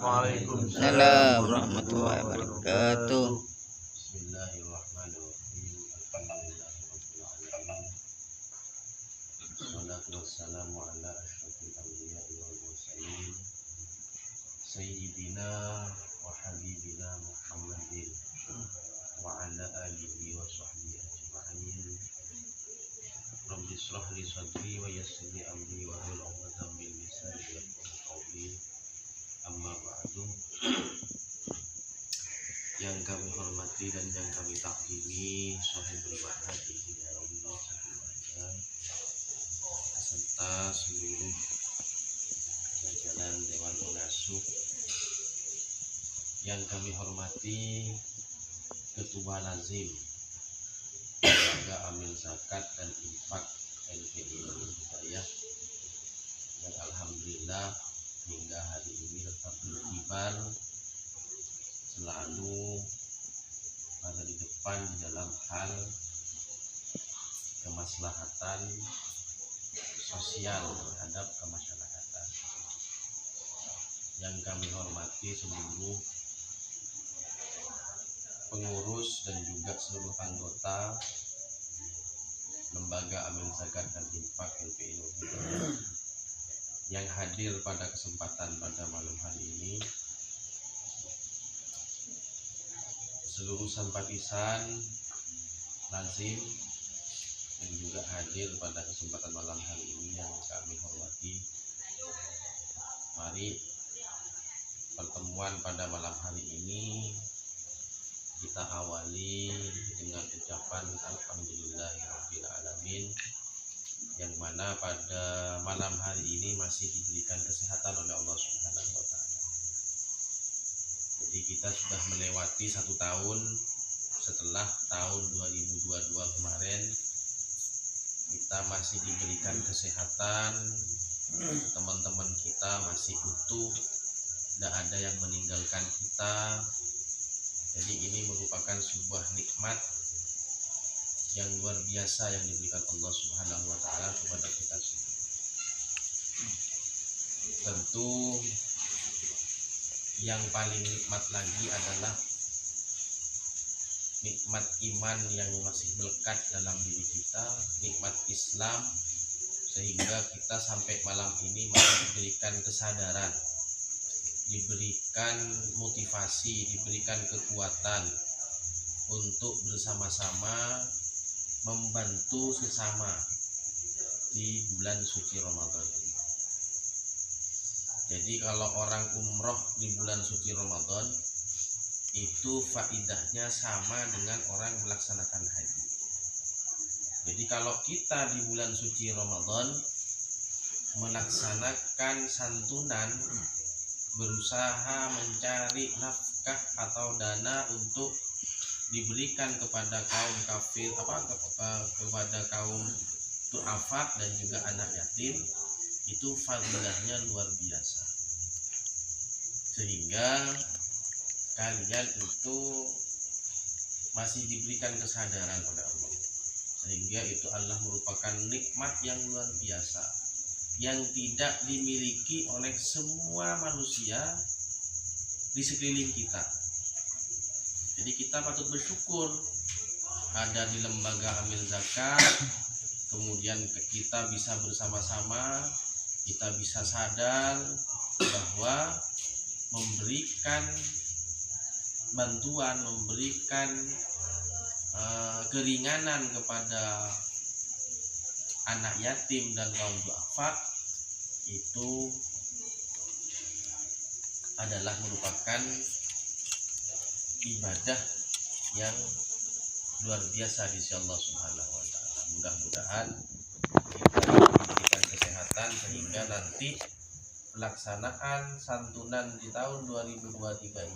Waalaikumsalam warahmatullahi wabarakatuh. Bismillahirrahmanirrahim. Alhamdulillahirabbil Wassalatu wassalamu ala asyrofil anbiya'i wal mursalin sayyidina wa habibina Muhammadin wa ala alihi wa sahbihi ajma'in. Rabbi shrah li sadri wa yassir li amri wa hlul 'uqdatam min lisani yafqahu qawli. Amma ba'du. Yang kami hormati dan yang kami takdimi Sohibul Ba'ad beserta seluruh jajaran Dewan Pengasuh, yang kami hormati Ketua Lazim Lembaga Amil Zakat dan Infak LPI Hidayah, yang alhamdulillah hingga hari ini tetap berkibar, selalu ada di depan di dalam hal kemaslahatan sosial terhadap kemasyarakatan. Yang kami hormati seluruh pengurus dan juga seluruh anggota Lembaga Amil Zakat dan Infak LPI yang hadir pada kesempatan pada malam hari ini, seluruh simpatisan lazim yang juga hadir pada kesempatan malam hari ini yang kami hormati. Mari pertemuan pada malam hari ini kita awali dengan ucapan alhamdulillahirabbil alamin, yang mana pada malam hari ini masih diberikan kesehatan oleh Allah Subhanahu wa taala. Jadi kita sudah melewati 1 tahun setelah tahun 2022 kemarin, kita masih diberikan kesehatan, teman-teman kita masih utuh, tidak ada yang meninggalkan kita. Jadi ini merupakan sebuah nikmat yang luar biasa yang diberikan Allah Subhanahu wa taala kepada kita semua. Tentu yang paling nikmat lagi adalah nikmat iman yang masih melekat dalam diri kita, nikmat Islam, sehingga kita sampai malam ini masih diberikan kesadaran, diberikan motivasi, diberikan kekuatan untuk bersama-sama membantu sesama di bulan suci Ramadan ini. Jadi kalau orang umroh di bulan suci Ramadan itu faidahnya sama dengan orang melaksanakan haji. Jadi kalau kita di bulan suci Ramadan melaksanakan santunan, berusaha mencari nafkah atau dana untuk diberikan kepada kaum kafir, kepada kaum du'afa dan juga anak yatim, itu fadilahnya luar biasa. Sehingga kalian itu masih diberikan kesadaran oleh Allah, sehingga itu adalah merupakan nikmat yang luar biasa yang tidak dimiliki oleh semua manusia di sekeliling kita. Jadi kita patut bersyukur ada di Lembaga Amil Zakat, kemudian kita bisa bersama-sama, kita bisa sadar bahwa memberikan bantuan, memberikan keringanan kepada anak yatim dan kaum du'afa itu adalah merupakan ibadah yang luar biasa di sisi Allah Subhanahu wa taala. Mudah-mudahan kita diberikan kesehatan sehingga nanti pelaksanaan santunan di tahun 2023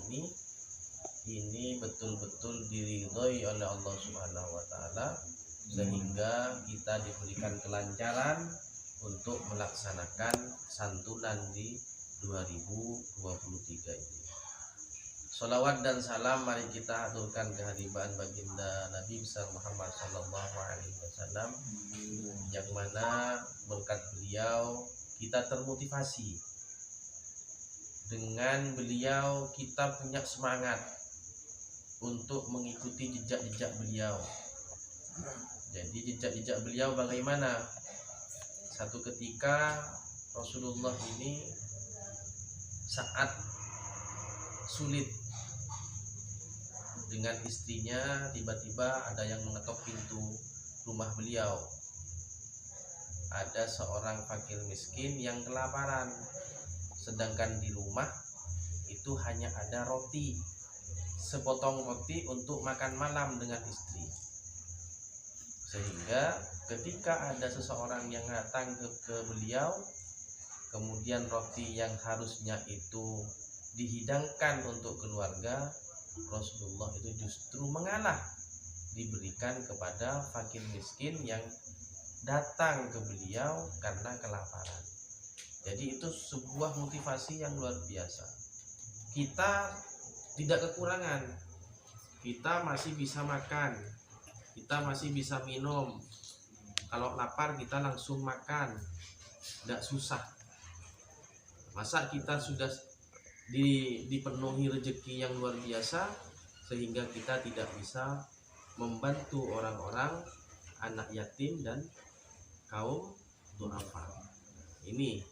ini betul-betul diridhoi oleh Allah Subhanahu wa taala, sehingga kita diberikan kelancaran untuk melaksanakan santunan di 2023 ini. Sholawat dan salam mari kita aturkan kehadiran baginda Nabi besar Muhammad Sallallahu Alaihi Wasallam, yang mana berkat beliau kita termotivasi Dengan beliau kita punya semangat untuk mengikuti jejak-jejak beliau. Jadi jejak-jejak beliau bagaimana? Satu ketika Rasulullah ini saat sulit dengan istrinya, tiba-tiba ada yang mengetok pintu rumah beliau. Ada seorang fakir miskin yang kelaparan, sedangkan di rumah itu hanya ada roti, sepotong roti untuk makan malam dengan istri. Sehingga ketika ada seseorang yang datang ke beliau, kemudian roti yang harusnya itu dihidangkan untuk keluarga, Rasulullah itu justru mengalah, diberikan kepada fakir miskin yang datang ke beliau karena kelaparan. Jadi itu sebuah motivasi yang luar biasa. Kita tidak kekurangan, kita masih bisa makan, kita masih bisa minum. Kalau lapar kita langsung makan, tidak susah. Masa kita sudah dipenuhi rezeki yang luar biasa sehingga kita tidak bisa membantu orang-orang, anak yatim dan kaum duafa. Ini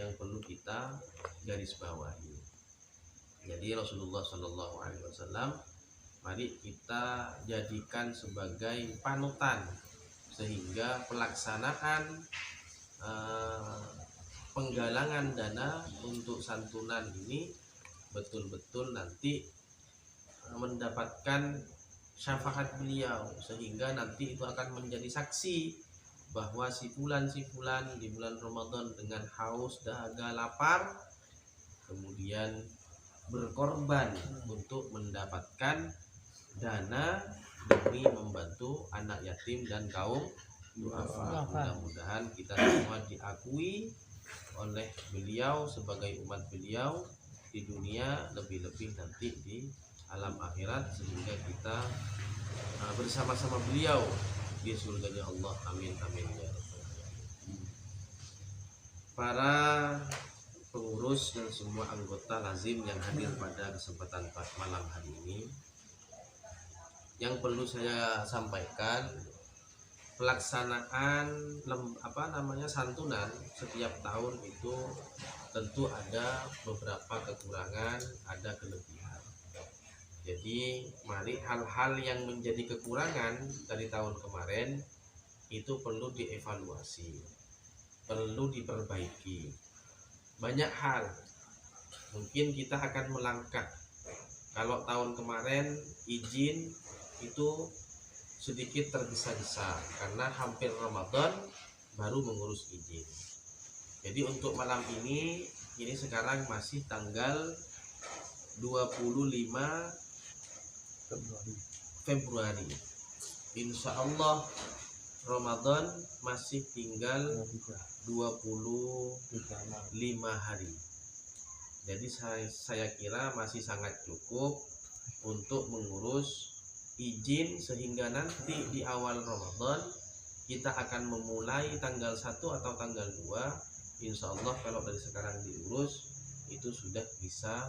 yang perlu kita garis bawahi. Jadi Rasulullah Shallallahu Alaihi Wasallam, mari kita jadikan sebagai panutan sehingga pelaksanaan penggalangan dana untuk santunan ini betul-betul nanti mendapatkan syafaat beliau, sehingga nanti itu akan menjadi saksi bahwa si fulan di bulan Ramadan dengan haus, dahaga, lapar, kemudian berkorban untuk mendapatkan dana demi membantu anak yatim dan kaum duafa. Mudah-mudahan kita semua diakui oleh beliau sebagai umat beliau di dunia, lebih-lebih nanti di alam akhirat, sehingga kita bersama-sama beliau di surganya Allah. Amin amin ya rabbal alamin. Para pengurus dan semua anggota lazim yang hadir pada kesempatan malam hari ini, yang perlu saya sampaikan, pelaksanaan santunan setiap tahun itu tentu ada beberapa kekurangan, ada kelebihan. Jadi mari hal-hal yang menjadi kekurangan dari tahun kemarin itu perlu dievaluasi, perlu diperbaiki. Banyak hal mungkin kita akan melangkah. Kalau tahun kemarin izin itu sedikit tergesa-gesa karena hampir Ramadan baru mengurus izin. Jadi untuk malam ini sekarang masih tanggal 25 Februari. Insya Allah Ramadan masih tinggal 25 hari. Jadi saya kira masih sangat cukup untuk mengurus izin, sehingga nanti di awal Ramadan kita akan memulai tanggal 1 atau tanggal 2. Insya Allah kalau dari sekarang diurus itu sudah bisa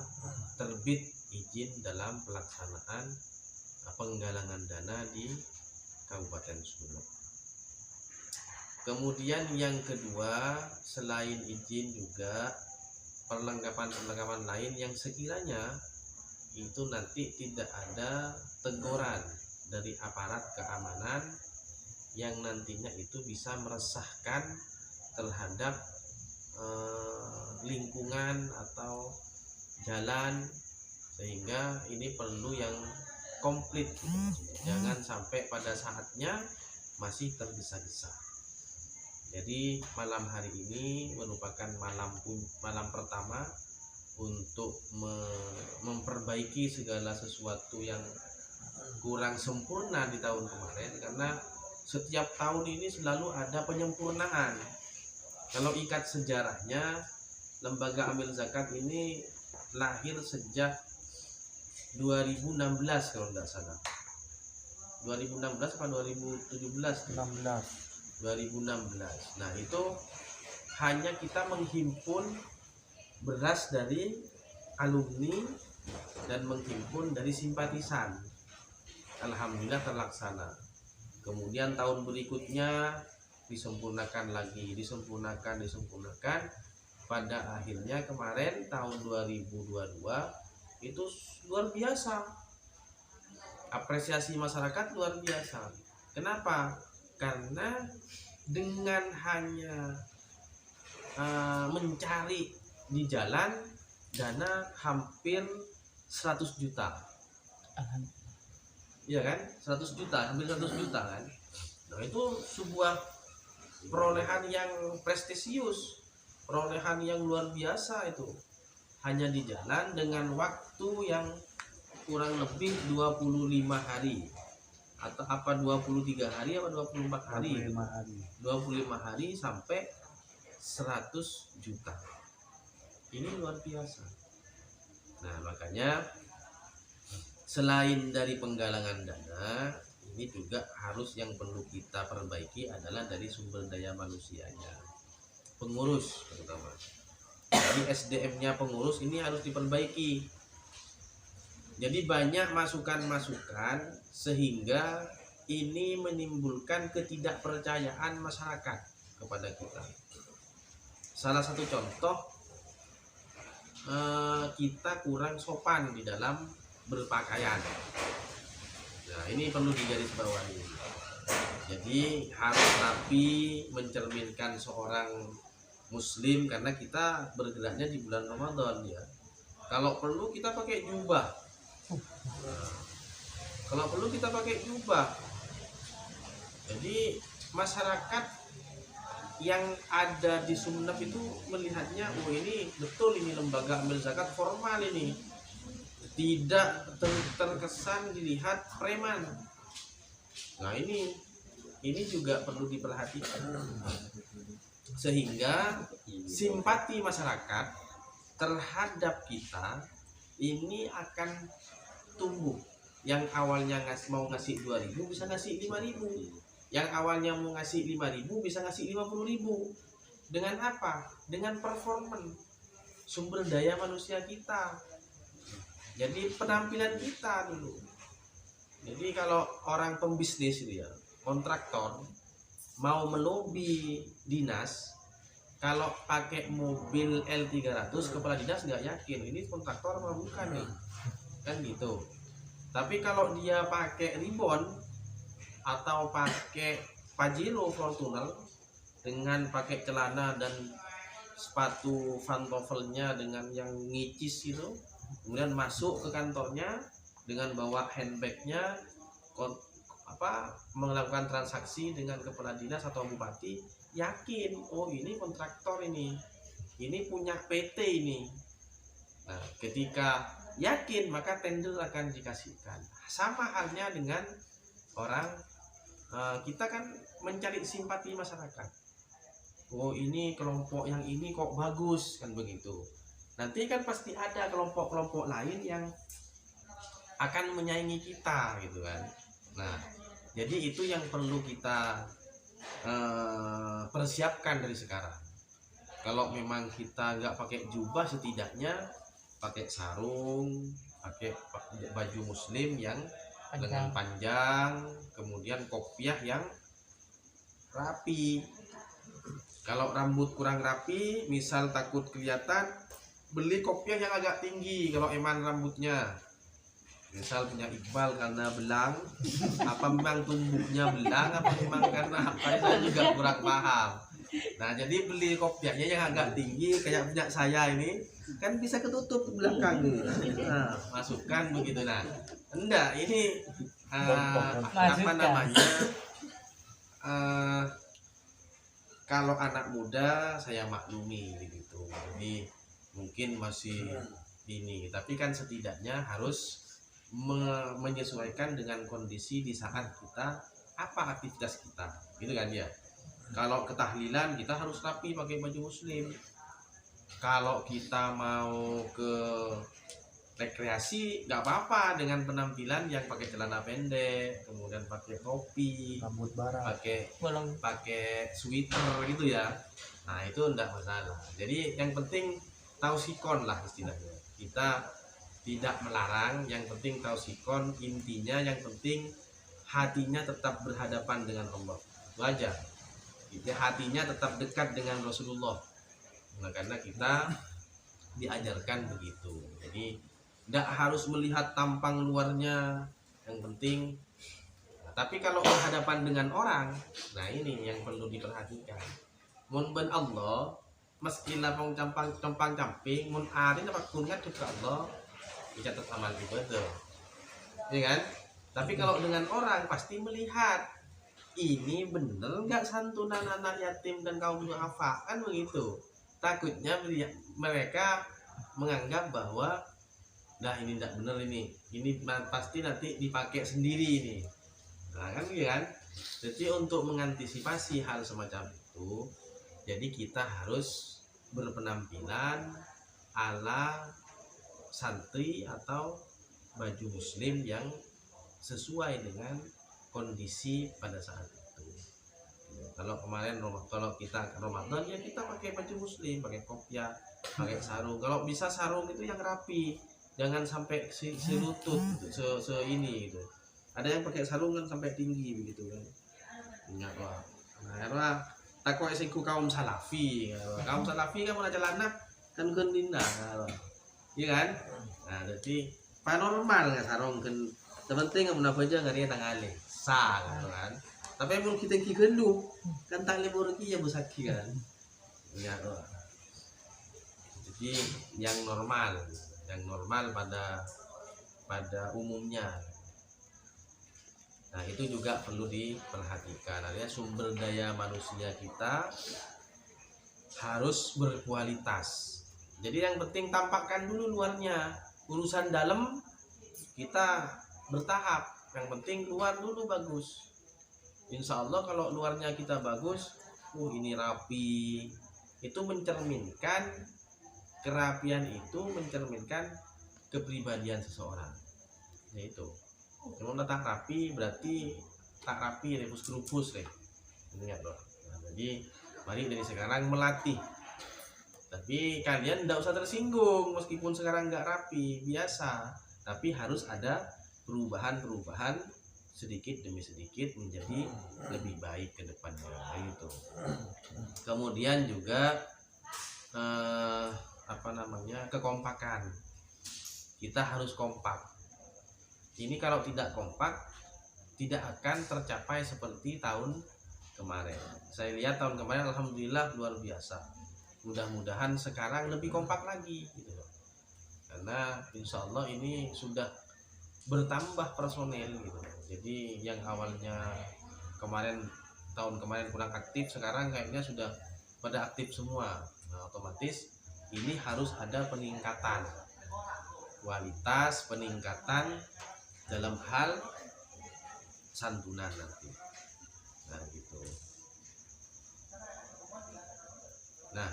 terbit izin dalam pelaksanaan penggalangan dana di Kabupaten Sumeneb. Kemudian yang kedua, selain izin juga perlengkapan lain yang sekiranya itu nanti tidak ada teguran dari aparat keamanan yang nantinya itu bisa meresahkan terhadap lingkungan atau jalan, sehingga ini perlu yang komplit. Jangan sampai pada saatnya masih tergesa-gesa. Jadi malam hari ini merupakan malam pertama untuk memperbaiki segala sesuatu yang kurang sempurna di tahun kemarin, karena setiap tahun ini selalu ada penyempurnaan. Kalau ikat sejarahnya, Lembaga Amil Zakat ini lahir sejak 2016 kalau tidak salah. 2016 atau 2017? 2016. Nah, itu hanya kita menghimpun beras dari alumni dan menghimpun dari simpatisan. Alhamdulillah terlaksana. Kemudian tahun berikutnya disempurnakan lagi, disempurnakan. Pada akhirnya kemarin tahun 2022 itu luar biasa. Apresiasi masyarakat luar biasa. Kenapa? Karena dengan hanya mencari di jalan dana hampir 100 juta. Iya kan? 100 juta, hampir 100 juta kan. Nah, itu sebuah perolehan yang prestisius, perolehan yang luar biasa itu. Hanya di jalan dengan waktu yang kurang lebih 25 hari. Atau apa 23 hari apa 24 hari? 25 hari sampai 100 juta. Ini luar biasa. Nah, makanya selain dari penggalangan dana, ini juga harus yang perlu kita perbaiki adalah dari sumber daya manusianya. Pengurus terutama. Jadi SDM-nya pengurus ini harus diperbaiki. Jadi banyak masukan-masukan sehingga ini menimbulkan ketidakpercayaan masyarakat kepada kita. Salah satu contoh, kita kurang sopan di dalam berpakaian. Nah, ini perlu digarisbawahi. Jadi harus rapi, mencerminkan seorang muslim, karena kita bergeraknya di bulan Ramadan ya. Kalau perlu kita pakai jubah. Nah, kalau perlu kita pakai jubah. Jadi masyarakat yang ada di Sumeneb itu melihatnya, oh ini betul, ini lembaga amil zakat formal ini, tidak terkesan dilihat preman. Nah, ini juga perlu diperhatikan sehingga simpati masyarakat terhadap kita ini akan tumbuh. Yang awalnya mau ngasih 2.000 bisa ngasih 5.000. Yang awalnya mau ngasih 5.000 bisa ngasih 50.000. Dengan apa? Dengan performan sumber daya manusia kita. Jadi penampilan kita dulu. Jadi kalau orang pembisnis itu ya, kontraktor mau melobi dinas, kalau pakai mobil L300 kepala dinas nggak yakin ini kontraktor apa bukan nih, kan gitu. Tapi kalau dia pakai Ribbon atau pakai Pajero Fortuner dengan pakai celana dan sepatu pantoffelnya dengan yang ngicis itu, kemudian masuk ke kantornya dengan bawa handbagnya, melakukan transaksi dengan kepala dinas atau bupati, yakin oh ini kontraktor ini punya PT ini. Nah, ketika yakin maka tender akan dikasihkan. Sama halnya dengan orang, kita kan mencari simpati masyarakat. Oh ini kelompok yang ini kok bagus, kan begitu. Nanti kan pasti ada kelompok-kelompok lain yang akan menyaingi kita gitu kan. Nah, jadi itu yang perlu kita persiapkan dari sekarang. Kalau memang kita nggak pakai jubah, setidaknya pakai sarung, pakai baju muslim yang lengan panjang, kemudian kopiah yang rapi. Kalau rambut kurang rapi, misal takut kelihatan, beli kopiah yang agak tinggi kalau eman rambutnya. Misal punya Iqbal karena belang, apa memang tumbuhnya belang, apa memang karena apa, saya juga kurang paham. Nah, jadi beli kopiahnya yang agak tinggi kayak punya saya ini, kan bisa ketutup ke belakang nih. Nah, masukkan begitu. Nah, enggak, ini apa namanya, kalau anak muda saya maklumi gitu. Jadi mungkin masih ini, tapi kan setidaknya harus menyesuaikan dengan kondisi di saat kita apa aktivitas kita, gitu kan ya. Kalau ketahlilan kita harus rapi pakai baju muslim. Kalau kita mau ke rekreasi nggak apa-apa dengan penampilan yang pakai celana pendek, kemudian pakai topi, rambut barat, pakai sweater gitu ya. Nah, itu enggak masalah. Jadi yang penting tausikon lah istilahnya. Kita tidak melarang, yang penting tausikon, intinya yang penting hatinya tetap berhadapan dengan Allah. Wajar. Jadi hatinya tetap dekat dengan Rasulullah. Nah, karena kita diajarkan begitu. Jadi tidak harus melihat tampang luarnya, yang penting. Nah, tapi kalau berhadapan dengan orang, nah ini yang perlu diperhatikan. Mun ben Allah, meski lapang campang camping, mun ari apa kungat ke Allah, dicatat amal ibadah. Ya kan? Tapi kalau dengan orang pasti melihat ini bener nggak santunan anak yatim dan kaum duafa, kan begitu. Takutnya mereka menganggap bahwa nah ini tidak benar, ini pasti nanti dipakai sendiri ini. Nah kan gitu kan. Jadi untuk mengantisipasi hal semacam itu, jadi kita harus berpenampilan ala santri atau baju muslim yang sesuai dengan kondisi pada saat itu. Kalau kemarin kalau kita Ramadan ya kita pakai baju muslim, pakai kopiah, pakai sarung. Kalau bisa sarung itu yang rapi, jangan sampai selutut se ini gitu. Ada yang pakai sarung kan sampai tinggi begitu kan. Ingat wah. Nah, karena takwa isiku kaum salafi. Kaum salafi kan mana celana kan kendina. Iya kan? Nah, jadi paranormal nggak sarung kan. Terpenting nggak aja nggak dia tangali. Sah kan. Tapi mau kita kikelu kan tak lebih lagi ya busaki kan. Ingat wah. Jadi yang normal pada umumnya. Nah itu juga perlu diperhatikan. Artinya sumber daya manusia kita harus berkualitas. Jadi yang penting tampakkan dulu luarnya. Urusan dalam kita bertahap. Yang penting luar dulu bagus. Insya Allah kalau luarnya kita bagus, ini rapi. Itu mencerminkan kerapian, itu mencerminkan kepribadian seseorang. Yaitu kalau tak rapi berarti tak rapi, rebus kerupus deh. Ingat loh. Nah, jadi mari dari sekarang melatih. Tapi kalian tidak usah tersinggung meskipun sekarang nggak rapi, biasa. Tapi harus ada perubahan-perubahan sedikit demi sedikit menjadi lebih baik ke depannya. Gitu. Kemudian juga kekompakan. Kita harus kompak. Ini kalau tidak kompak tidak akan tercapai seperti tahun kemarin. Saya lihat tahun kemarin alhamdulillah luar biasa. Mudah-mudahan sekarang lebih kompak lagi gitu loh. Karena insya Allah ini sudah bertambah personel gitu. Jadi yang awalnya tahun kemarin kurang aktif, sekarang kayaknya sudah pada aktif semua. Nah, otomatis ini harus ada peningkatan kualitas, peningkatan dalam hal santunan nanti. Nah gitu. Nah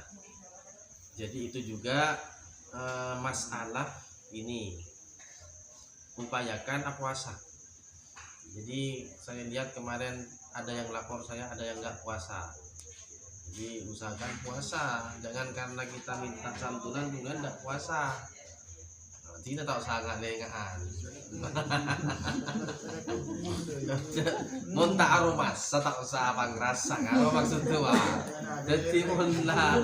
jadi itu juga masalah ini, upayakan puasa. Jadi saya lihat kemarin ada yang lapor saya, ada yang nggak puasa. Jadi usahakan puasa, jangan karena kita minta santunan kemudian nggak puasa. Tidak tahu sangat lengaan. Mun tak aromas, tak usah apa ngerasa kalau maksud tu wah. Jadi mun lah.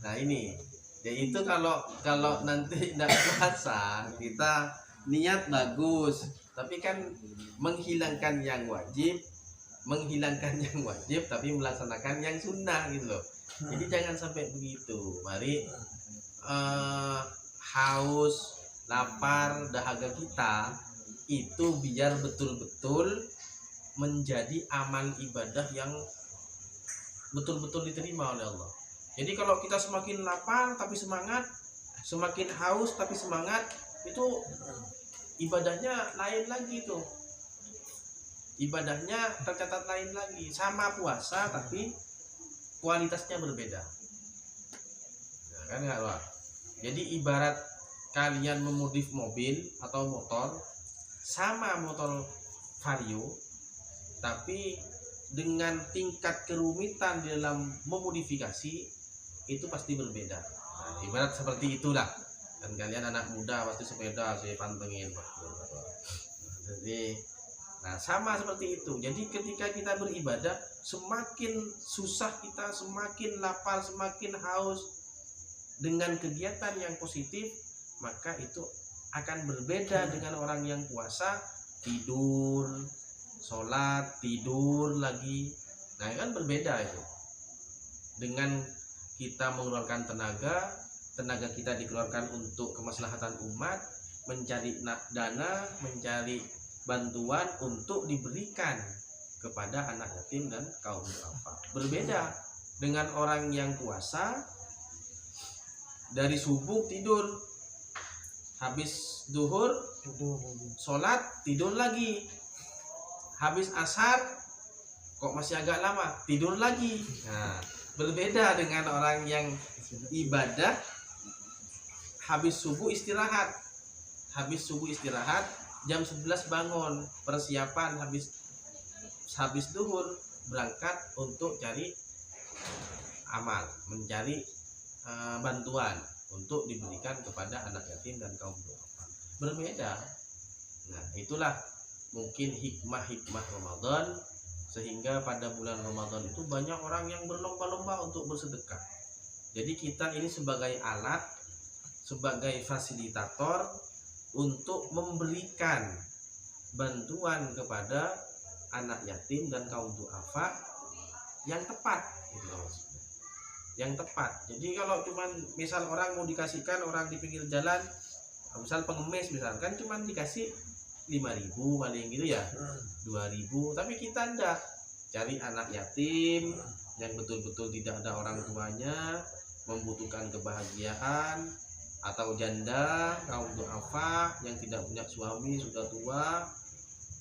Nah ini, ya itu kalau nanti tidak puasa kita niat bagus, tapi kan menghilangkan yang wajib tapi melaksanakan yang sunnah gitu loh. Jadi jangan sampai begitu. Mari haus, lapar, dahaga kita itu biar betul-betul menjadi amal ibadah yang betul-betul diterima oleh Allah. Jadi kalau kita semakin lapar tapi semangat, semakin haus tapi semangat, itu ibadahnya lain lagi tuh. Ibadahnya tercatat lain lagi. Sama puasa tapi kualitasnya berbeda. Nah, kan enggak Pak? Jadi ibarat kalian memodif mobil atau motor, sama motor Vario tapi dengan tingkat kerumitan di dalam memodifikasi itu pasti berbeda. Nah, ibarat seperti itulah. Dan kalian anak muda pasti sepeda saya pantengin. Jadi nah sama seperti itu. Jadi ketika kita beribadah, semakin susah kita, semakin lapar, semakin haus dengan kegiatan yang positif, maka itu akan berbeda dengan orang yang puasa, tidur, sholat, tidur lagi. Nah kan berbeda itu. Dengan kita mengeluarkan tenaga kita dikeluarkan untuk kemaslahatan umat, mencari dana, mencari bantuan untuk diberikan kepada anak yatim dan kaum duafa. Berbeda dengan orang yang puasa, dari subuh tidur, habis duhur sholat, tidur lagi, habis asar kok masih agak lama, tidur lagi. Nah, berbeda dengan orang yang ibadah, habis subuh istirahat, jam 11 bangun, persiapan habis duhur berangkat untuk cari amal, mencari bantuan untuk diberikan kepada anak yatim dan kaum duafa. Berbeda. Nah, itulah mungkin hikmah Ramadan, sehingga pada bulan Ramadan itu banyak orang yang berlomba-lomba untuk bersedekah. Jadi kita ini sebagai alat, sebagai fasilitator untuk memberikan bantuan kepada anak yatim dan kaum duafa yang tepat, gitu loh. Yang tepat. Jadi kalau cuman misal orang mau dikasihkan orang di pinggir jalan, misal pengemis misalkan cuman dikasih 5.000 paling gitu ya, 2.000, tapi kita ndak, cari anak yatim yang betul-betul tidak ada orang tuanya, membutuhkan kebahagiaan, atau janda kaum duafa yang tidak punya suami, sudah tua,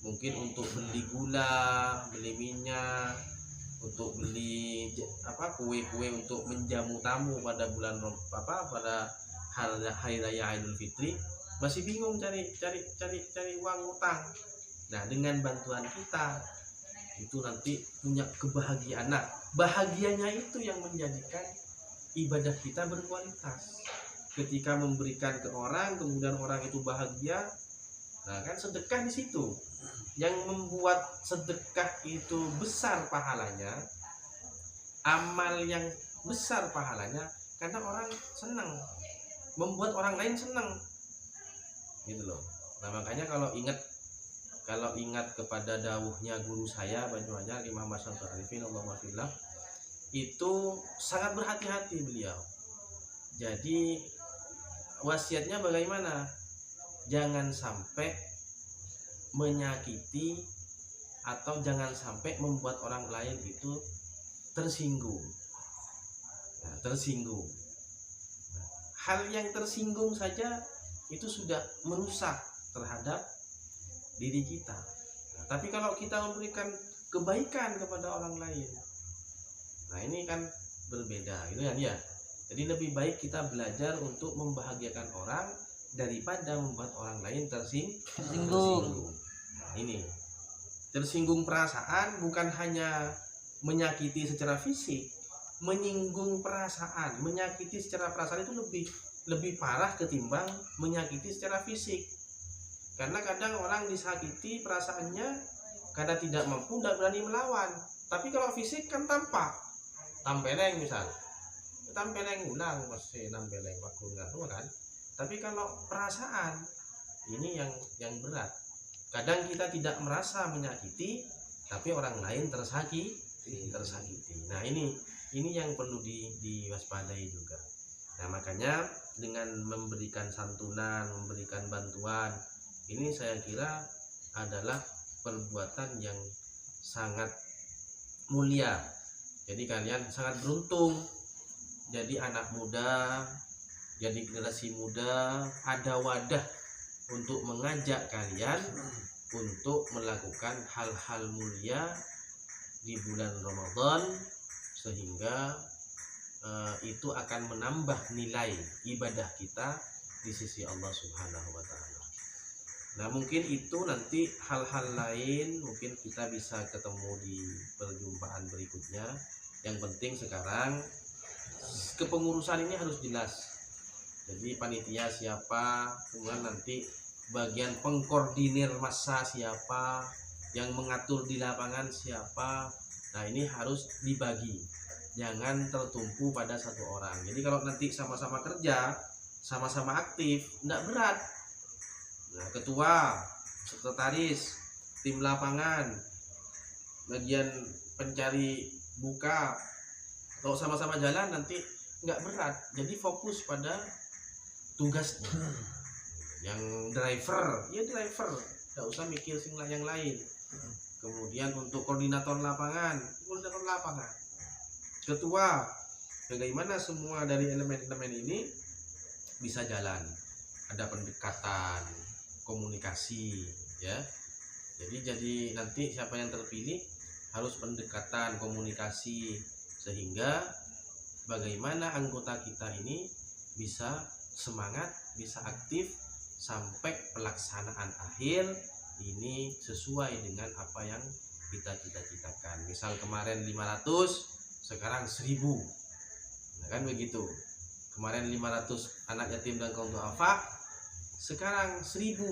mungkin untuk beli gula, beli minyak, untuk beli kue-kue untuk menjamu tamu pada bulan pada hari raya Idul Fitri, masih bingung cari uang utang. Nah, dengan bantuan kita itu nanti punya kebahagiaan. Nah, bahagianya itu yang menjadikan ibadah kita berkualitas. Ketika memberikan ke orang, kemudian orang itu bahagia, nah kan sedekah di situ. Yang membuat sedekah itu besar pahalanya, amal yang besar pahalanya, karena orang senang, membuat orang lain senang, gitu loh. Nah makanya kalau ingat kepada dawuhnya guru saya Banyuanyar Imam Hasan Arifin Allahumma fillah, itu sangat berhati-hati beliau. Jadi wasiatnya bagaimana? Jangan sampai menyakiti atau jangan sampai membuat orang lain itu tersinggung. Nah, tersinggung. Hal yang tersinggung saja itu sudah merusak terhadap diri kita. Nah, tapi kalau kita memberikan kebaikan kepada orang lain, nah ini kan berbeda, gitu kan ya. Jadi lebih baik kita belajar untuk membahagiakan orang daripada membuat orang lain tersinggung. Nah, ini tersinggung perasaan, bukan hanya menyakiti secara fisik, menyinggung perasaan, menyakiti secara perasaan itu lebih parah ketimbang menyakiti secara fisik. Karena kadang orang disakiti perasaannya karena tidak mampu, tidak berani melawan. Tapi kalau fisik kan tampak, tampeleng misal, tampeleng ulang masih nampeleng waktu enggak kan. Tapi kalau perasaan ini yang berat. Kadang kita tidak merasa menyakiti, tapi orang lain tersakiti. Nah ini yang perlu diwaspadai juga. Nah makanya dengan memberikan santunan, memberikan bantuan, ini saya kira adalah perbuatan yang sangat mulia. Jadi kalian sangat beruntung jadi anak muda, jadi generasi muda, ada wadah untuk mengajak kalian untuk melakukan hal-hal mulia di bulan Ramadan, sehingga itu akan menambah nilai ibadah kita di sisi Allah Subhanahu wa taala. Nah mungkin itu nanti hal-hal lain mungkin kita bisa ketemu di perjumpaan berikutnya. Yang penting sekarang kepengurusan ini harus jelas. Jadi panitia siapa, kemudian nanti bagian pengkoordinir massa siapa, yang mengatur di lapangan siapa. Nah ini harus dibagi, jangan tertumpu pada satu orang. Jadi kalau nanti sama-sama kerja, sama-sama aktif, tidak berat. Nah, ketua, sekretaris, tim lapangan, bagian pencari buka, kalau sama-sama jalan nanti nggak berat. Jadi fokus pada tugasnya. Yang driver, ya driver, nggak usah mikir yang lain. Kemudian untuk koordinator lapangan, ketua, bagaimana semua dari elemen-elemen ini bisa jalan. Ada pendekatan, komunikasi, ya. Jadi nanti siapa yang terpilih harus pendekatan, komunikasi, sehingga bagaimana anggota kita ini bisa semangat, bisa aktif sampai pelaksanaan akhir ini sesuai dengan apa yang kita cita-citakan. Misal kemarin 500, sekarang 1000. Nah, kan begitu. Kemarin 500 anak yatim dan kaum duafa, sekarang 1000.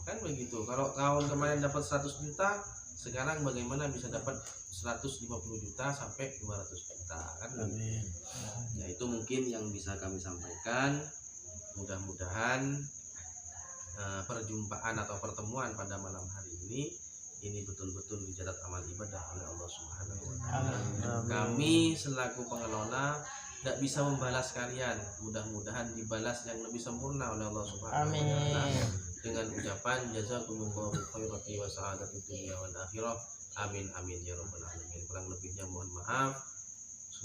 Kan begitu. Kalau tahun kemarin dapat 100 juta, sekarang bagaimana bisa dapat 150 juta sampai 200 juta, kan? Amin. Nah, itu mungkin yang bisa kami sampaikan. Mudah-mudahan perjumpaan atau pertemuan pada malam hari ini betul-betul dicatat amal ibadah oleh Allah Subhanahu wa taala. Kami selaku pengelola tidak bisa membalas kalian. Mudah-mudahan dibalas yang lebih sempurna oleh Allah Subhanahu wa taala dengan ucapan jazakumullahu khairan wa sa'adatid dunya wal akhirah. Amin amin ya rabbal alamin. Kurang lebihnya mohon maaf.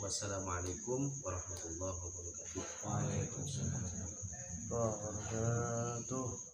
Wassalamualaikum warahmatullahi wabarakatuh. Waalaikumsalam warahmatullahi wabarakatuh.